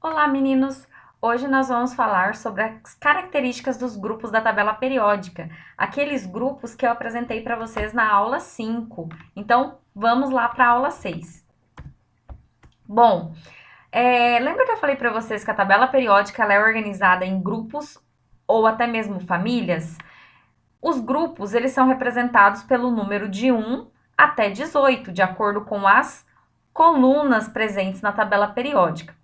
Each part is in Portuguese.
Olá, meninos! Hoje nós vamos falar sobre as características dos grupos da tabela periódica, aqueles grupos que eu apresentei para vocês na aula 5. Então, vamos lá para a aula 6. Bom, lembra que eu falei para vocês que a tabela periódica ela é organizada em grupos ou até mesmo famílias? Os grupos, eles são representados pelo número de 1 até 18, de acordo com as colunas presentes na tabela periódica.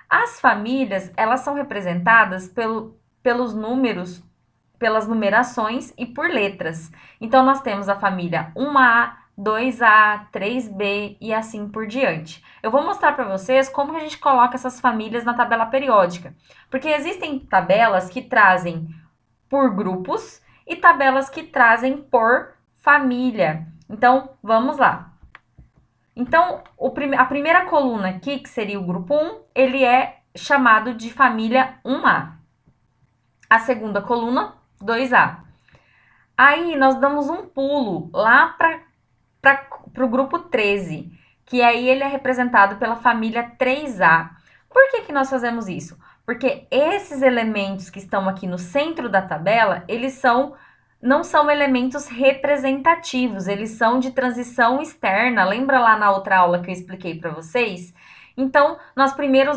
As famílias, elas são representadas pelos números, pelas numerações e por letras. Então, nós temos a família 1A, 2A, 3B e assim por diante. Eu vou mostrar para vocês como a gente coloca essas famílias na tabela periódica. Porque existem tabelas que trazem por grupos e tabelas que trazem por família. Então, vamos lá. Então, a primeira coluna aqui, que seria o grupo 1, ele é chamado de família 1A. A segunda coluna, 2A. Aí, nós damos um pulo lá para o grupo 13, que aí ele é representado pela família 3A. Por que nós fazemos isso? Porque esses elementos que estão aqui no centro da tabela, eles não são elementos representativos, eles são de transição externa. Lembra lá na outra aula que eu expliquei para vocês? Então, nós primeiro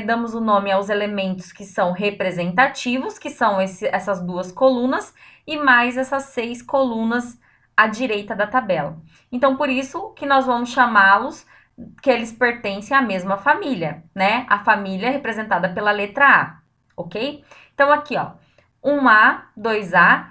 damos o nome aos elementos que são representativos, que são essas duas colunas, e mais essas 6 colunas à direita da tabela. Então, por isso que nós vamos chamá-los, que eles pertencem à mesma família, né? A família representada pela letra A, ok? Então, aqui, ó, 1A, 2A,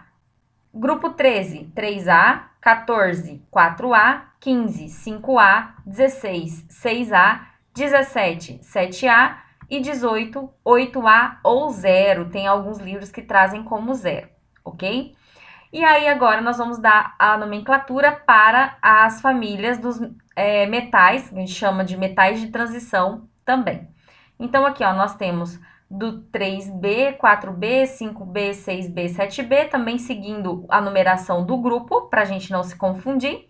grupo 13, 3A, 14, 4A, 15, 5A, 16, 6A, 17, 7A e 18, 8A ou 0. Tem alguns livros que trazem como 0, ok? E aí, agora, nós vamos dar a nomenclatura para as famílias dos metais, que a gente chama de metais de transição também. Então, aqui, ó, nós temos do 3B, 4B, 5B, 6B, 7B, também seguindo a numeração do grupo, para a gente não se confundir.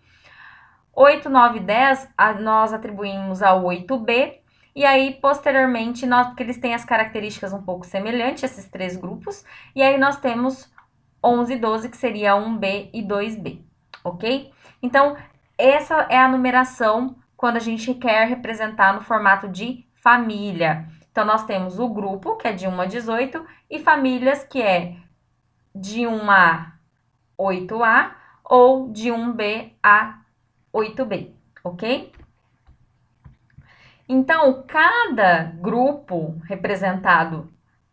8, 9, 10, nós atribuímos ao 8B, e aí, posteriormente, porque eles têm as características um pouco semelhantes, esses 3 grupos, e aí nós temos 11 e 12, que seria 1B e 2B, ok? Então, essa é a numeração quando a gente quer representar no formato de família. Então, nós temos o grupo, que é de 1 a 18, e famílias, que é de 1 a 8A ou de 1B a 8B, ok? Então, cada grupo representado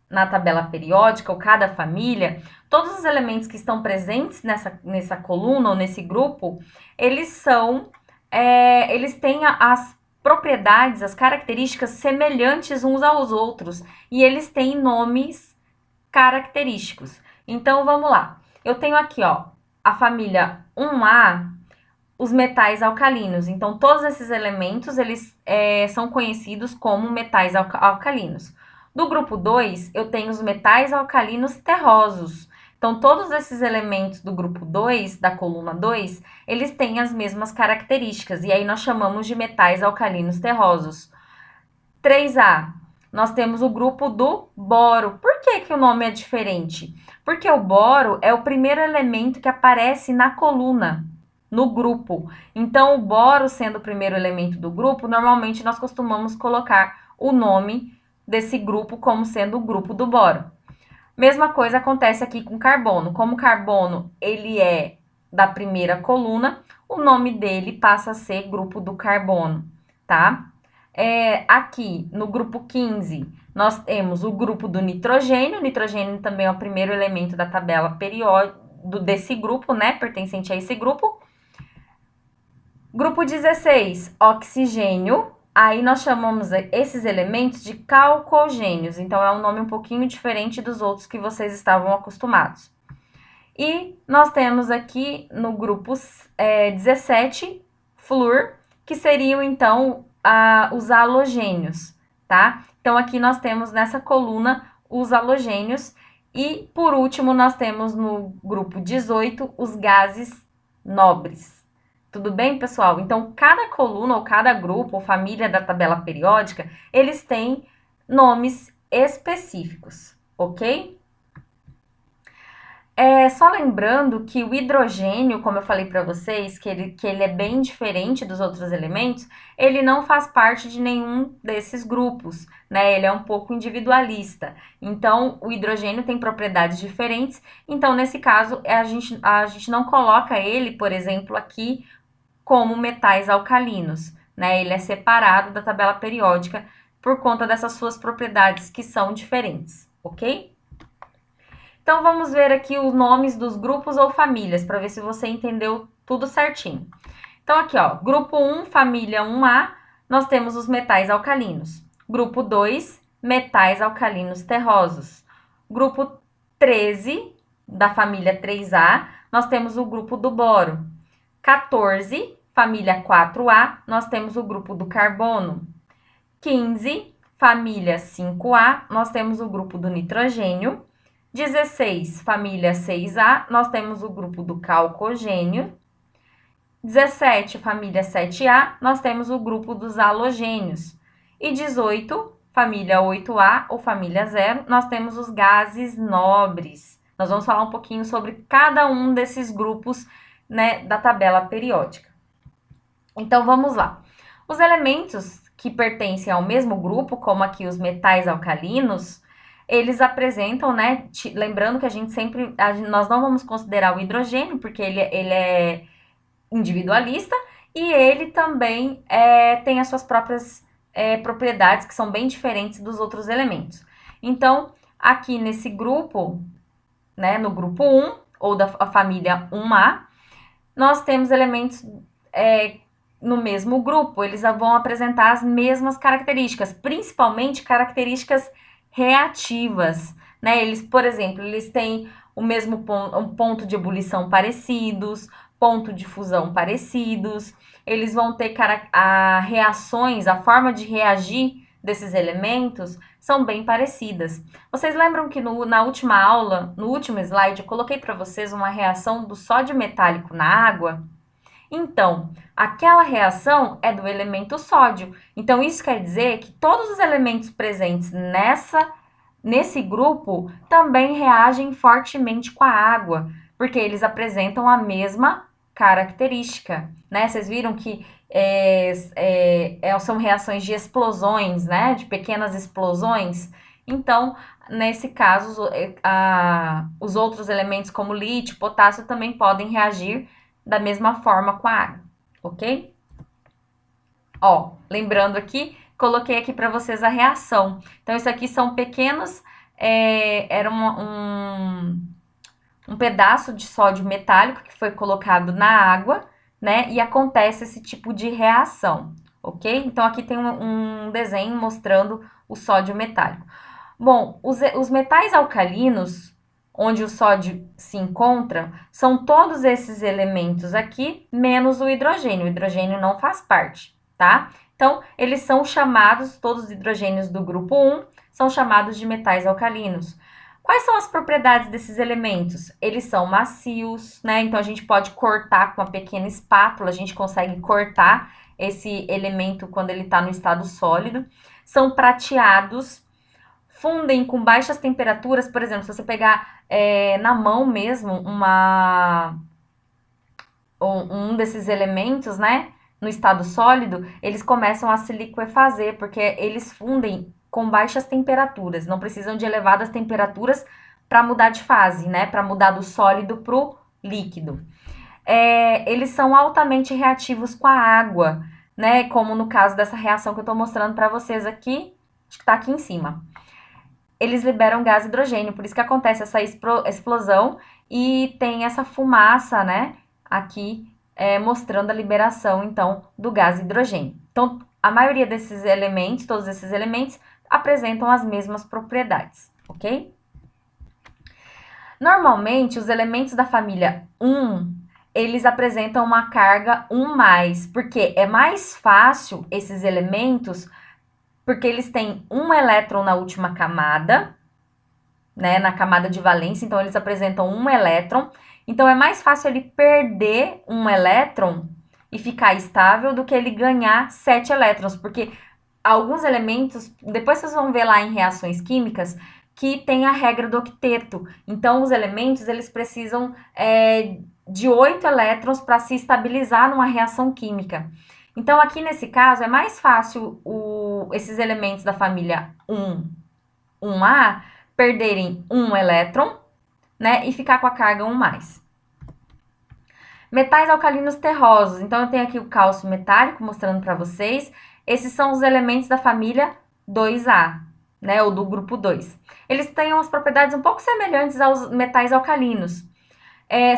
na tabela periódica, ou cada família, todos os elementos que estão presentes nessa coluna ou nesse grupo, eles têm as propriedades, as características semelhantes uns aos outros, e eles têm nomes característicos. Então, vamos lá. Eu tenho aqui, ó, a família 1A, os metais alcalinos. Então, todos esses elementos, eles são conhecidos como metais alcalinos. Do grupo 2, eu tenho os metais alcalinos terrosos. Então, todos esses elementos do grupo 2, da coluna 2, eles têm as mesmas características, e aí nós chamamos de metais alcalinos terrosos. 3A, nós temos o grupo do boro. Por que o nome é diferente? Porque o boro é o primeiro elemento que aparece na coluna, no grupo. Então, o boro sendo o primeiro elemento do grupo, normalmente nós costumamos colocar o nome desse grupo como sendo o grupo do boro. Mesma coisa acontece aqui com carbono. Como o carbono ele é da primeira coluna, o nome dele passa a ser grupo do carbono, tá? Aqui no grupo 15, nós temos o grupo do nitrogênio. O nitrogênio também é o primeiro elemento da tabela periódica desse grupo, né? Pertencente a esse grupo. Grupo 16, oxigênio. Aí nós chamamos esses elementos de calcogênios, então é um nome um pouquinho diferente dos outros que vocês estavam acostumados. E nós temos aqui no grupo 17, flúor, que seriam então os halogênios, tá? Então aqui nós temos nessa coluna os halogênios e por último nós temos no grupo 18 os gases nobres. Tudo bem, pessoal? Então, cada coluna ou cada grupo ou família da tabela periódica, eles têm nomes específicos, ok? Só lembrando que o hidrogênio, como eu falei para vocês, que ele é bem diferente dos outros elementos, ele não faz parte de nenhum desses grupos, né? Ele é um pouco individualista. Então, o hidrogênio tem propriedades diferentes. Então, nesse caso, a gente não coloca ele, por exemplo, aqui como metais alcalinos, né? Ele é separado da tabela periódica por conta dessas suas propriedades que são diferentes, ok? Então, vamos ver aqui os nomes dos grupos ou famílias, para ver se você entendeu tudo certinho. Então, aqui, ó, grupo 1, família 1A, nós temos os metais alcalinos. Grupo 2, metais alcalinos terrosos. Grupo 13, da família 3A, nós temos o grupo do boro. 14, família 4A, nós temos o grupo do carbono. 15, família 5A, nós temos o grupo do nitrogênio. 16, família 6A, nós temos o grupo do calcogênio. 17, família 7A, nós temos o grupo dos halogênios. E 18, família 8A ou família 0, nós temos os gases nobres. Nós vamos falar um pouquinho sobre cada um desses grupos, né, da tabela periódica. Então, vamos lá. Os elementos que pertencem ao mesmo grupo, como aqui os metais alcalinos, eles apresentam, né, lembrando que nós não vamos considerar o hidrogênio, porque ele é individualista, e ele também tem as suas próprias propriedades, que são bem diferentes dos outros elementos. Então, aqui nesse grupo, né, no grupo 1, ou da família 1A, nós temos elementos no mesmo grupo, eles vão apresentar as mesmas características, principalmente características reativas, né? Eles, por exemplo, eles têm o mesmo ponto de ebulição parecidos, ponto de fusão parecidos, eles vão ter reações, a forma de reagir desses elementos são bem parecidas. Vocês lembram que na última aula, no último slide, eu coloquei para vocês uma reação do sódio metálico na água? Então, aquela reação é do elemento sódio. Então, isso quer dizer que todos os elementos presentes nesse grupo também reagem fortemente com a água, porque eles apresentam a mesma característica, né? Vocês viram que são reações de explosões, né? De pequenas explosões. Então, nesse caso, os outros elementos como lítio, potássio também podem reagir da mesma forma com a água, ok? Ó, lembrando aqui, coloquei aqui para vocês a reação. Então, isso aqui são pequenos, era um pedaço de sódio metálico que foi colocado na água, né? E acontece esse tipo de reação, ok? Então, aqui tem um desenho mostrando o sódio metálico. Bom, os metais alcalinos, onde o sódio se encontra, são todos esses elementos aqui, menos o hidrogênio. O hidrogênio não faz parte, tá? Então, eles são chamados, todos os hidrogênios do grupo 1, são chamados de metais alcalinos. Quais são as propriedades desses elementos? Eles são macios, né? Então, a gente pode cortar com uma pequena espátula, a gente consegue cortar esse elemento quando ele está no estado sólido. São prateados, fundem com baixas temperaturas, por exemplo, se você pegar na mão mesmo um desses elementos, né, no estado sólido, eles começam a se liquefazer, porque eles fundem com baixas temperaturas, não precisam de elevadas temperaturas para mudar de fase, né, para mudar do sólido para o líquido. Eles são altamente reativos com a água, né, como no caso dessa reação que eu estou mostrando para vocês aqui, acho que está aqui em cima. Eles liberam gás hidrogênio, por isso que acontece essa explosão e tem essa fumaça, né, aqui, mostrando a liberação, então, do gás hidrogênio. Então, a maioria desses elementos, todos esses elementos, apresentam as mesmas propriedades, ok? Normalmente, os elementos da família 1, eles apresentam uma carga 1+, porque é mais fácil esses elementos, porque eles têm um elétron na última camada, né, na camada de valência, então eles apresentam um elétron. Então, é mais fácil ele perder um elétron e ficar estável do que ele ganhar 7 elétrons, porque alguns elementos, depois vocês vão ver lá em reações químicas, que tem a regra do octeto. Então, os elementos, eles precisam de 8 elétrons para se estabilizar numa reação química. Então, aqui nesse caso, é mais fácil esses elementos da família 1A perderem um elétron, né, e ficar com a carga 1+. Metais alcalinos terrosos. Então, eu tenho aqui o cálcio metálico, mostrando para vocês. Esses são os elementos da família 2A, né, ou do grupo 2. Eles têm umas propriedades um pouco semelhantes aos metais alcalinos.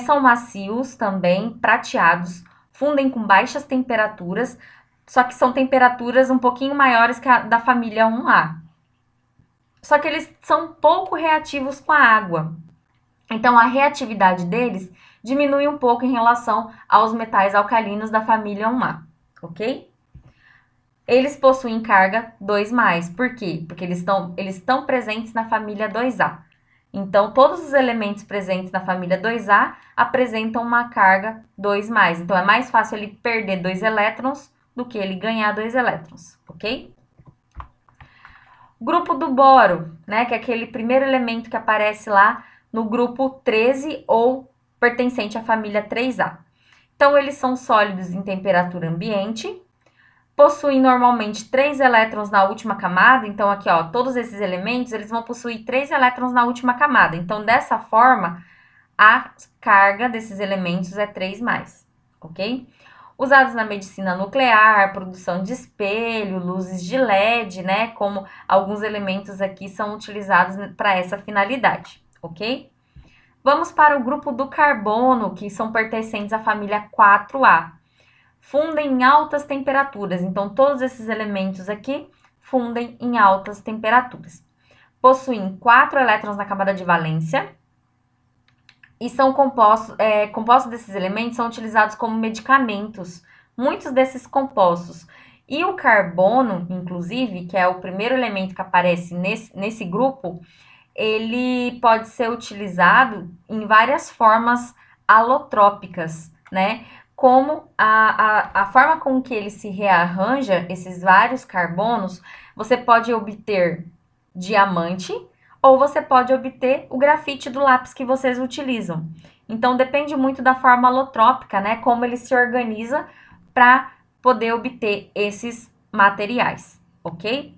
São macios também, prateados, fundem com baixas temperaturas, só que são temperaturas um pouquinho maiores que a da família 1A. Só que eles são pouco reativos com a água. Então, a reatividade deles diminui um pouco em relação aos metais alcalinos da família 1A, ok? Eles possuem carga 2+. Por quê? Porque eles estão presentes na família 2A. Então, todos os elementos presentes na família 2A apresentam uma carga 2+. Então, é mais fácil ele perder 2 elétrons do que ele ganhar 2 elétrons, ok? Grupo do boro, né, que é aquele primeiro elemento que aparece lá no grupo 13 ou pertencente à família 3A. Então, eles são sólidos em temperatura ambiente, possuem normalmente 3 elétrons na última camada. Então, aqui, ó, todos esses elementos, eles vão possuir 3 elétrons na última camada. Então, dessa forma, a carga desses elementos é 3+, ok? Usados na medicina nuclear, produção de espelho, luzes de LED, né? Como alguns elementos aqui são utilizados para essa finalidade, ok? Vamos para o grupo do carbono, que são pertencentes à família 4A. Fundem em altas temperaturas, então todos esses elementos aqui fundem em altas temperaturas. Possuem 4 elétrons na camada de valência e são compostos desses elementos são utilizados como medicamentos, muitos desses compostos. E o carbono, inclusive, que é o primeiro elemento que aparece nesse grupo, ele pode ser utilizado em várias formas alotrópicas, né? Como a forma com que ele se rearranja, esses vários carbonos, você pode obter diamante ou você pode obter o grafite do lápis que vocês utilizam. Então, depende muito da forma alotrópica, né? Como ele se organiza para poder obter esses materiais, ok?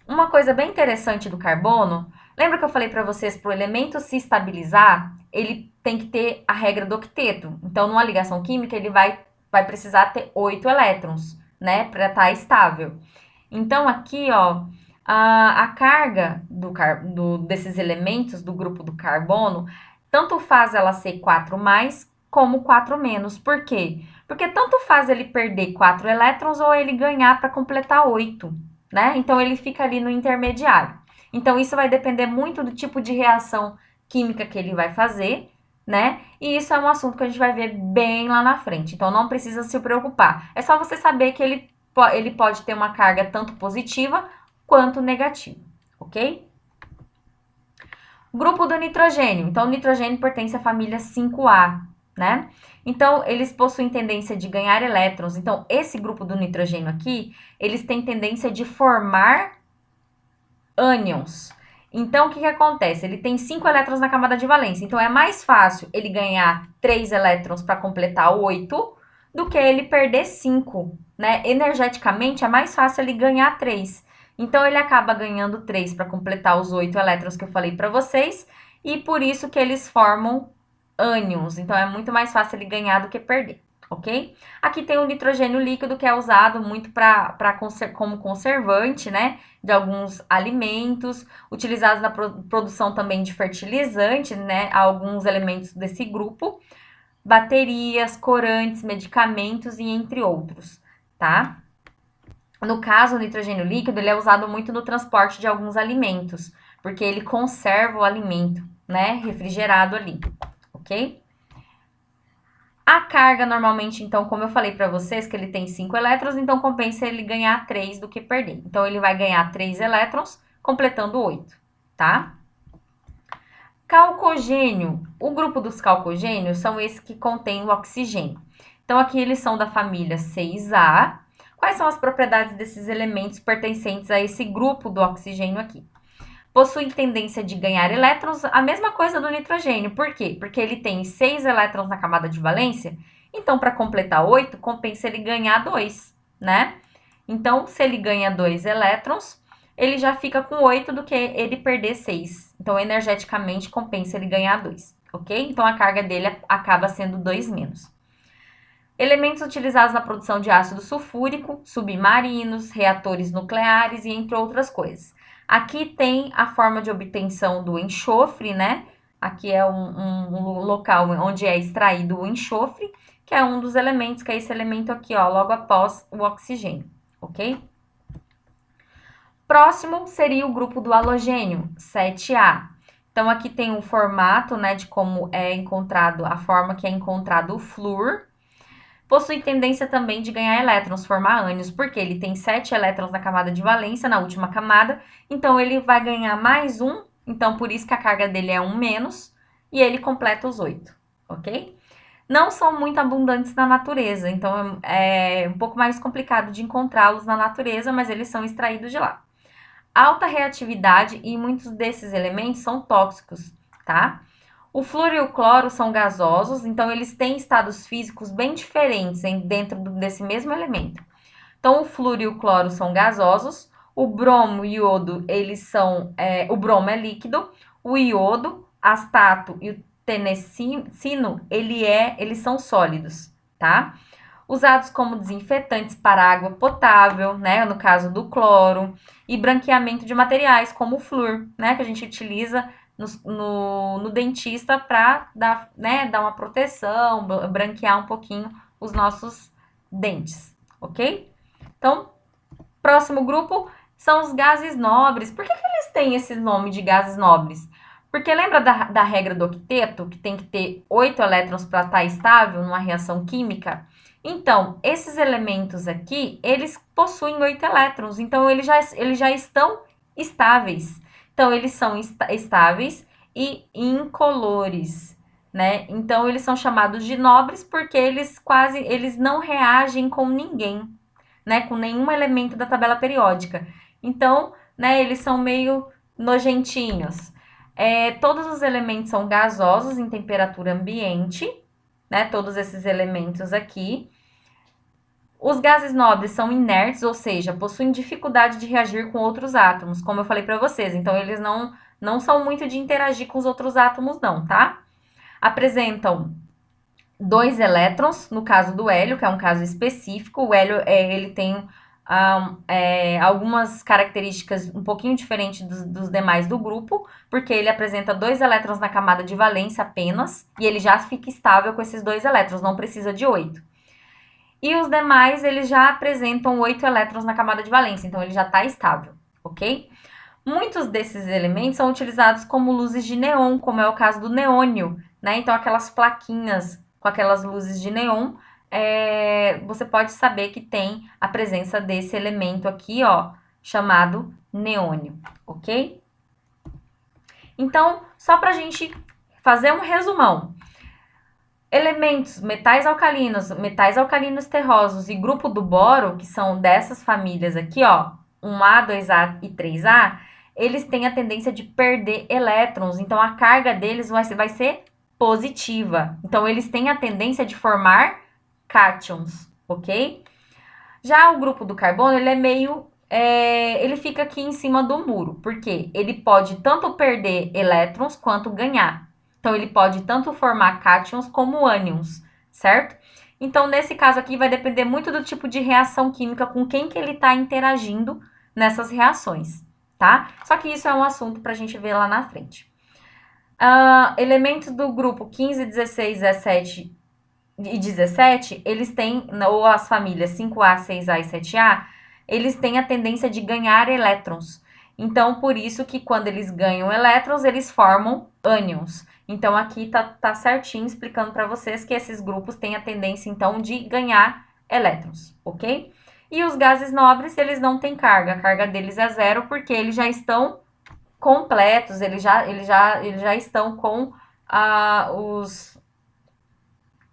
Uma coisa bem interessante do carbono, lembra que eu falei para vocês, para o elemento se estabilizar, ele tem que ter a regra do octeto. Então, numa ligação química, ele vai precisar ter 8 elétrons, né, para estar estável. Então, aqui, ó, a carga desses elementos do grupo do carbono, tanto faz ela ser 4+, como 4-. Por quê? Porque tanto faz ele perder 4 elétrons ou ele ganhar para completar 8, né? Então, ele fica ali no intermediário. Então, isso vai depender muito do tipo de reação química que ele vai fazer, né? E isso é um assunto que a gente vai ver bem lá na frente. Então, não precisa se preocupar. É só você saber que ele pode ter uma carga tanto positiva quanto negativa, ok? Grupo do nitrogênio. Então, o nitrogênio pertence à família 5A, né? Então, eles possuem tendência de ganhar elétrons. Então, esse grupo do nitrogênio aqui, eles têm tendência de formar ânions. Então, o que acontece? Ele tem 5 elétrons na camada de valência. Então, é mais fácil ele ganhar 3 elétrons para completar 8 do que ele perder 5, né? Energeticamente, é mais fácil ele ganhar 3. Então, ele acaba ganhando 3 para completar os 8 elétrons que eu falei para vocês. E por isso que eles formam ânions. Então, é muito mais fácil ele ganhar do que perder, ok? Aqui tem o nitrogênio líquido, que é usado muito como conservante, né? De alguns alimentos, utilizados na produção também de fertilizante, né? Alguns elementos desse grupo, baterias, corantes, medicamentos e entre outros, tá? No caso, o nitrogênio líquido, ele é usado muito no transporte de alguns alimentos, porque ele conserva o alimento, né? Refrigerado ali, ok? A carga, normalmente, então, como eu falei para vocês, que ele tem 5 elétrons, então compensa ele ganhar 3 do que perder. Então, ele vai ganhar 3 elétrons, completando 8, tá? Calcogênio. O grupo dos calcogênios são esses que contêm o oxigênio. Então, aqui eles são da família 6A, Quais são as propriedades desses elementos pertencentes a esse grupo do oxigênio aqui? Possuem tendência de ganhar elétrons, a mesma coisa do nitrogênio. Por quê? Porque ele tem 6 elétrons na camada de valência, então para completar 8, compensa ele ganhar 2, né? Então, se ele ganha 2 elétrons, ele já fica com 8 do que ele perder 6. Então, energeticamente, compensa ele ganhar 2, ok? Então, a carga dele acaba sendo 2 menos. Elementos utilizados na produção de ácido sulfúrico, submarinos, reatores nucleares e entre outras coisas. Aqui tem a forma de obtenção do enxofre, né? Aqui é um local onde é extraído o enxofre, que é um dos elementos, que é esse elemento aqui, ó, logo após o oxigênio, ok? Próximo seria o grupo do halogênio, 7A. Então, aqui tem o formato, né, de como é encontrado, a forma que é encontrado o flúor. Possui tendência também de ganhar elétrons, formar ânions, porque ele tem 7 elétrons na camada de valência, na última camada, então ele vai ganhar mais um, então por isso que a carga dele é 1 menos, e ele completa os 8, ok? Não são muito abundantes na natureza, então é um pouco mais complicado de encontrá-los na natureza, mas eles são extraídos de lá. Alta reatividade e muitos desses elementos são tóxicos, tá? O flúor e o cloro são gasosos, então eles têm estados físicos bem diferentes dentro desse mesmo elemento. Então, o flúor e o cloro são gasosos, o bromo e o iodo, o bromo é líquido, o iodo, astato e o tenecino, eles são sólidos, tá? Usados como desinfetantes para água potável, né, no caso do cloro, e branqueamento de materiais, como o flúor, né, que a gente utiliza no dentista para dar uma proteção, branquear um pouquinho os nossos dentes, ok? Então, próximo grupo são os gases nobres. Por que eles têm esse nome de gases nobres? Porque lembra da regra do octeto, que tem que ter 8 elétrons para estar estável numa reação química? Então, esses elementos aqui, eles possuem 8 elétrons, então eles já estão estáveis. Então, eles são estáveis e incolores, né? Então, eles são chamados de nobres porque eles não reagem com ninguém, né? Com nenhum elemento da tabela periódica. Então, né, eles são meio nojentinhos. Todos os elementos são gasosos em temperatura ambiente, né? Todos esses elementos aqui. Os gases nobres são inertes, ou seja, possuem dificuldade de reagir com outros átomos, como eu falei para vocês. Então, eles não são muito de interagir com os outros átomos, não, tá? Apresentam 2 elétrons, no caso do hélio, que é um caso específico. O hélio, ele tem algumas características um pouquinho diferentes dos demais do grupo, porque ele apresenta 2 elétrons na camada de valência apenas, e ele já fica estável com esses 2 elétrons, não precisa de 8. E os demais, eles já apresentam 8 elétrons na camada de valência, então ele já está estável, ok? Muitos desses elementos são utilizados como luzes de neon, como é o caso do neônio, né? Então, aquelas plaquinhas com aquelas luzes de neon, você pode saber que tem a presença desse elemento aqui, ó, chamado neônio, ok? Então, só para a gente fazer um resumão. Elementos metais alcalinos terrosos e grupo do boro, que são dessas famílias aqui, ó, 1A, 2A e 3A, eles têm a tendência de perder elétrons, então a carga deles vai ser positiva. Então, eles têm a tendência de formar cátions, ok? Já o grupo do carbono, ele é meio... ele fica aqui em cima do muro, porque ele pode tanto perder elétrons quanto ganhar. Então, ele pode tanto formar cátions como ânions, certo? Então, nesse caso aqui, vai depender muito do tipo de reação química com quem que ele está interagindo nessas reações, tá? Só que isso é um assunto para a gente ver lá na frente. Elementos do grupo 15, 16, 17 e 17, eles têm, ou as famílias 5A, 6A e 7A, eles têm a tendência de ganhar elétrons. Então, por isso que quando eles ganham elétrons, eles formam ânions. Então, aqui tá certinho explicando para vocês que esses grupos têm a tendência, então, de ganhar elétrons, ok? E os gases nobres, eles não têm carga. A carga deles é 0 porque eles já estão completos, eles já estão com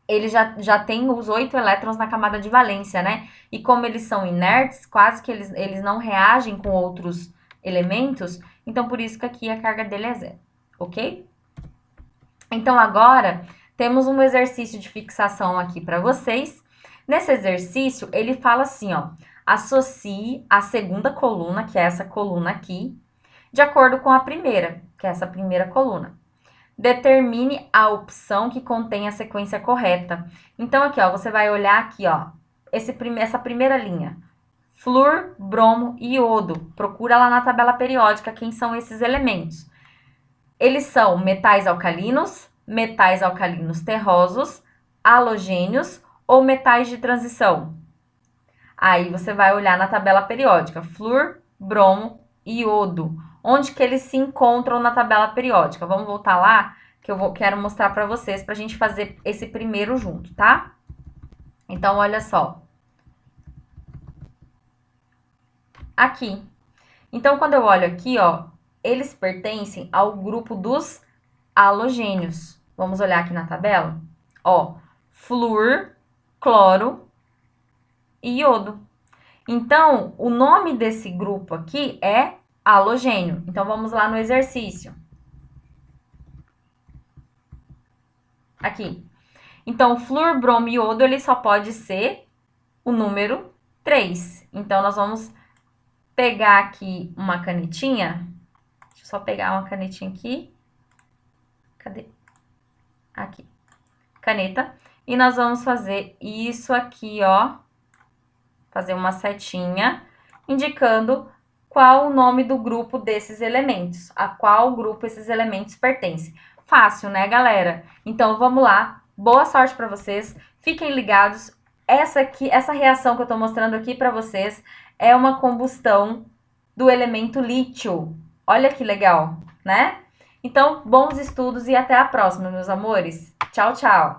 ele já tem os 8 elétrons na camada de valência, né? E como eles são inertes, quase que eles não reagem com outros elementos, então por isso que aqui a carga dele é zero, ok? Então agora temos um exercício de fixação aqui para vocês. Nesse exercício, ele fala assim, ó, associe a segunda coluna, que é essa coluna aqui, de acordo com a primeira, que é essa primeira coluna. Determine a opção que contém a sequência correta. Então, aqui, ó, você vai olhar aqui, ó, essa primeira linha. Flúor, bromo e iodo. Procura lá na tabela periódica quem são esses elementos. Eles são metais alcalinos terrosos, halogênios ou metais de transição. Aí você vai olhar na tabela periódica. Flúor, bromo e iodo. Onde que eles se encontram na tabela periódica? Vamos voltar lá, que quero mostrar para vocês, para a gente fazer esse primeiro junto, tá? Então, olha só. Aqui. Então, quando eu olho aqui, ó, eles pertencem ao grupo dos halogênios. Vamos olhar aqui na tabela? Ó, flúor, cloro e iodo. Então, o nome desse grupo aqui é halogênio. Então, vamos lá no exercício. Aqui. Então, flúor, bromo e iodo, ele só pode ser o número 3. Então, nós vamos pegar aqui uma canetinha. Deixa eu só pegar uma canetinha aqui. Cadê? Aqui. Caneta. E nós vamos fazer isso aqui, ó. Fazer uma setinha, indicando qual o nome do grupo desses elementos, a qual grupo esses elementos pertencem. Fácil, né, galera? Então, vamos lá. Boa sorte para vocês. Fiquem ligados. Essa reação que eu estou mostrando aqui para vocês é uma combustão do elemento lítio. Olha que legal, né? Então, bons estudos e até a próxima, meus amores. Tchau, tchau!